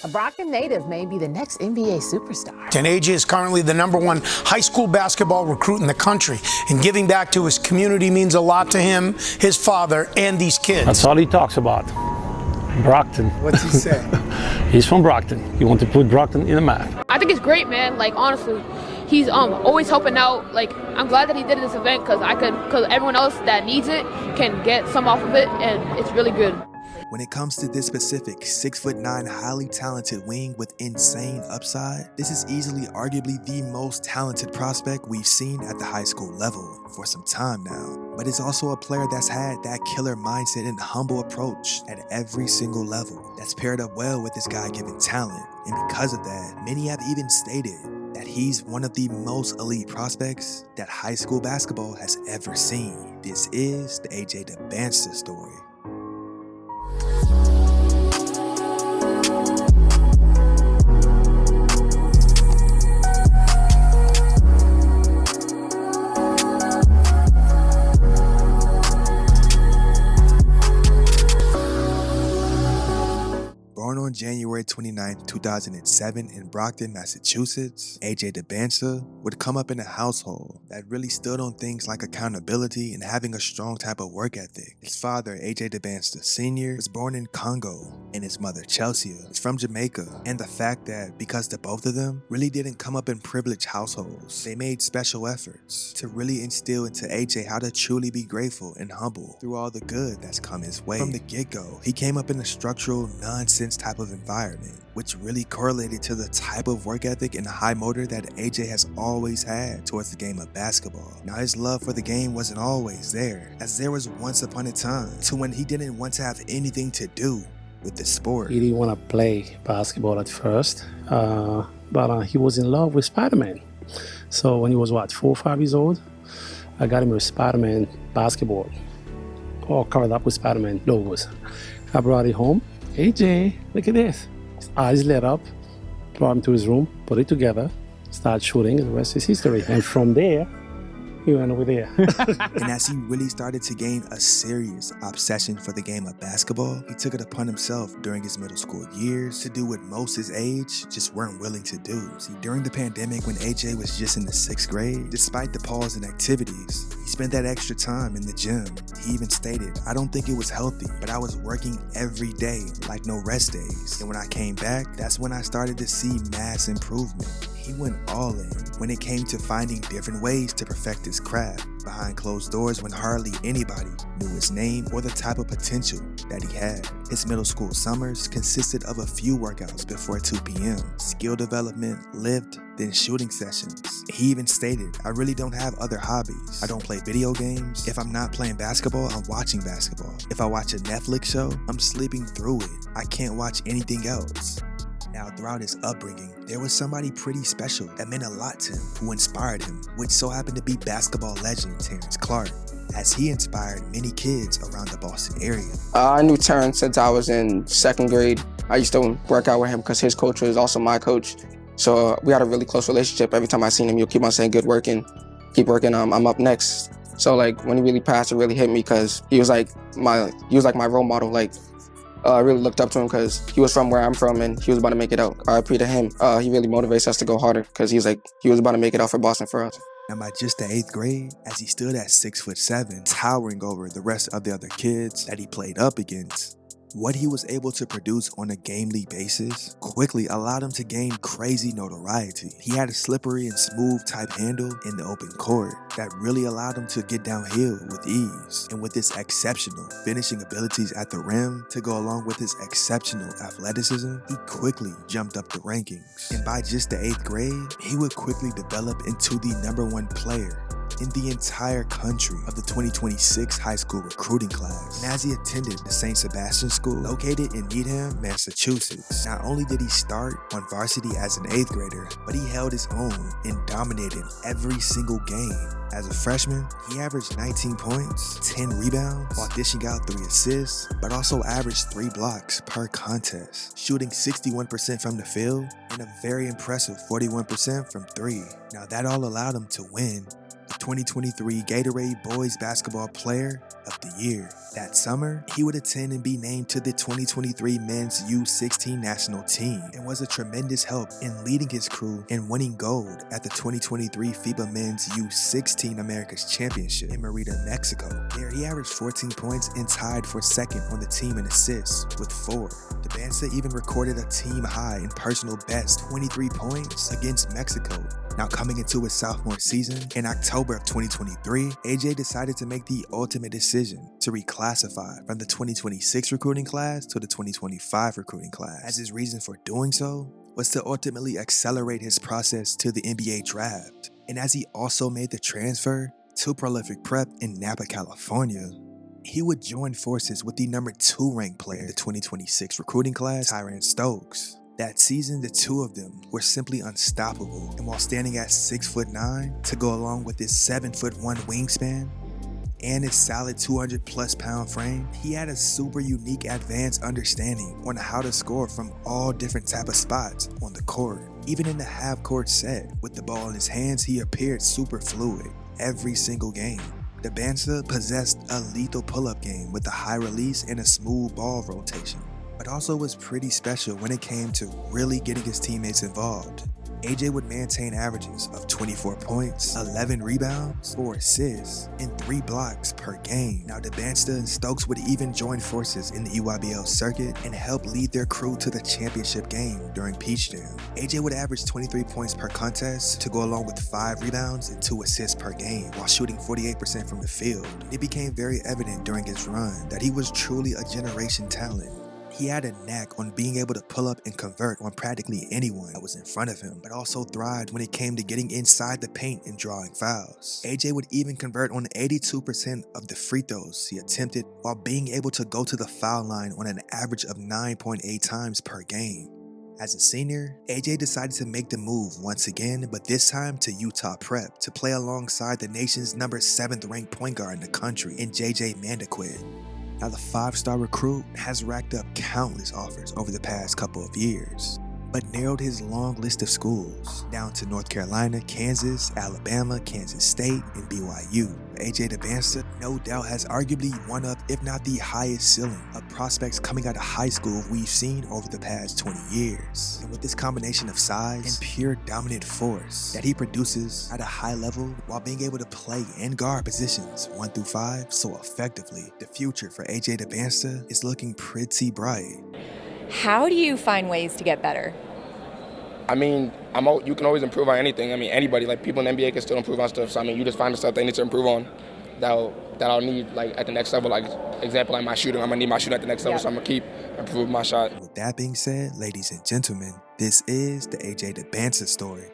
A Brockton native may be the next NBA superstar. And AJ is currently the #1 high school basketball recruit in the country. And giving back to his community means a lot to him, his father, and these kids. That's all he talks about. Brockton. What's he say? He's from Brockton. He wants to put Brockton in the map. I think it's great, man. Like, honestly, he's always helping out. Like, I'm glad that he did this event because everyone else that needs it can get some off of it, and it's really good. When it comes to this specific 6'9", highly talented wing with insane upside, this is easily arguably the most talented prospect we've seen at the high school level for some time now. But it's also a player that's had that killer mindset and humble approach at every single level. That's paired up well with this guy-given talent. And because of that, many have even stated that he's one of the most elite prospects that high school basketball has ever seen. This is the AJ Dybantsa story. Born on January 29, 2007 in Brockton, Massachusetts, AJ Dybantsa would come up in a household that really stood on things like accountability and having a strong type of work ethic. His father, AJ Dybantsa Sr., was born in Congo, and his mother, Chelsea, is from Jamaica. And the fact that, because the both of them really didn't come up in privileged households, they made special efforts to really instill into AJ how to truly be grateful and humble through all the good that's come his way. From the get-go, he came up in a structural, nonsense type of environment, which really correlated to the type of work ethic and high motor that AJ has always had towards the game of basketball. Now, his love for the game wasn't always there, as there was once upon a time to when he didn't want to have anything to do with the sport. He didn't want to play basketball at first, but he was in love with Spider-Man. So when he was, 4 or 5 years old, I got him a Spider-Man basketball, all covered up with Spider-Man logos. I brought it home. AJ, look at this. His eyes lit up, brought him to his room, put it together, started shooting, and the rest is history. And from there, he went over there. And as he really started to gain a serious obsession for the game of basketball, he took it upon himself during his middle school years to do what most his age just weren't willing to do. See, during the pandemic when AJ was just in the 6th grade, despite the pause in activities, he spent that extra time in the gym. He even stated, "I don't think it was healthy, but I was working every day, like no rest days. And when I came back, that's when I started to see mass improvement." He went all in when it came to finding different ways to perfect his craft behind closed doors when hardly anybody knew his name or the type of potential that he had. His middle school summers consisted of a few workouts before 2 p.m., skill development, lift, then shooting sessions. He even stated, "I really don't have other hobbies. I don't play video games. If I'm not playing basketball, I'm watching basketball. If I watch a Netflix show, I'm sleeping through it. I can't watch anything else." Now, throughout his upbringing, there was somebody pretty special that meant a lot to him, who inspired him, which so happened to be basketball legend Terence Clarke, as he inspired many kids around the Boston area. I knew Terence since I was in 2nd grade. I used to work out with him because his coach was also my coach. So we had a really close relationship. Every time I seen him, he'll keep on saying, "Good working, keep working, I'm up next." So like when he really passed, it really hit me because he was like my role model. Like, I really looked up to him because he was from where I'm from and he was about to make it out. RIP to him. He really motivates us to go harder because he was about to make it out for Boston for us. Now, by just the 8th grade, as he stood at 6'7", towering over the rest of the other kids that he played up against, what he was able to produce on a gamely basis quickly allowed him to gain crazy notoriety. He had a slippery and smooth type handle in the open court that really allowed him to get downhill with ease. And with his exceptional finishing abilities at the rim to go along with his exceptional athleticism, he quickly jumped up the rankings. And by just the 8th grade, he would quickly develop into the #1 player in the entire country of the 2026 high school recruiting class. And as he attended the St. Sebastian School, located in Needham, Massachusetts, not only did he start on varsity as an 8th grader, but he held his own and dominated every single game. As a freshman, he averaged 19 points, 10 rebounds, while dishing out 3 assists, but also averaged 3 blocks per contest, shooting 61% from the field and a very impressive 41% from 3. Now that all allowed him to win the 2023 Gatorade Boys Basketball Player of the Year. That summer, he would attend and be named to the 2023 Men's U16 national team and was a tremendous help in leading his crew in winning gold at the 2023 FIBA Men's U16 Americas Championship in Merida, Mexico. There, he averaged 14 points and tied for second on the team in assists with 4. Dybantsa even recorded a team high and personal best 23 points against Mexico. Now coming into his sophomore season, in October of 2023, AJ decided to make the ultimate decision to reclassify from the 2026 recruiting class to the 2025 recruiting class, as his reason for doing so was to ultimately accelerate his process to the NBA draft. And as he also made the transfer to Prolific Prep in Napa, California, he would join forces with the number 2 ranked player in the 2026 recruiting class, Terence Stokes. That season, the two of them were simply unstoppable, and while standing at 6'9" to go along with his 7'1" wingspan and his solid 200+ pound frame, he had a super unique advanced understanding on how to score from all different type of spots on the court. Even in the half-court set, with the ball in his hands, he appeared super fluid every single game. Dybantsa possessed a lethal pull-up game with a high release and a smooth ball rotation, but also was pretty special when it came to really getting his teammates involved. AJ would maintain averages of 24 points, 11 rebounds, 4 assists, and 3 blocks per game. Now Dybantsa and Stokes would even join forces in the EYBL circuit and help lead their crew to the championship game during Peach Jam. AJ would average 23 points per contest to go along with 5 rebounds and 2 assists per game, while shooting 48% from the field. It became very evident during his run that he was truly a generation talent. He had a knack on being able to pull up and convert on practically anyone that was in front of him, but also thrived when it came to getting inside the paint and drawing fouls. AJ would even convert on 82% of the free throws he attempted, while being able to go to the foul line on an average of 9.8 times per game. As a senior, AJ decided to make the move once again, but this time to Utah Prep to play alongside the nation's number 7th ranked point guard in the country in JJ Mandaquid. Now the 5-star recruit has racked up countless offers over the past couple of years, but narrowed his long list of schools down to North Carolina, Kansas, Alabama, Kansas State, and BYU. AJ Dybantsa no doubt has arguably one of, if not the highest ceiling of prospects coming out of high school we've seen over the past 20 years. And with this combination of size and pure dominant force that he produces at a high level while being able to play and guard positions 1 through 5 so effectively, the future for AJ Dybantsa is looking pretty bright. How do you find ways to get better? I mean, you can always improve on anything. I mean, anybody, like people in the NBA can still improve on stuff. So I mean, you just find the stuff they need to improve on that I'll need like at the next level. Like example, like my shooting, I'm gonna need my shooting at the next level. So I'm gonna keep improving my shot. With that being said, ladies and gentlemen, this is the AJ Dybantsa story.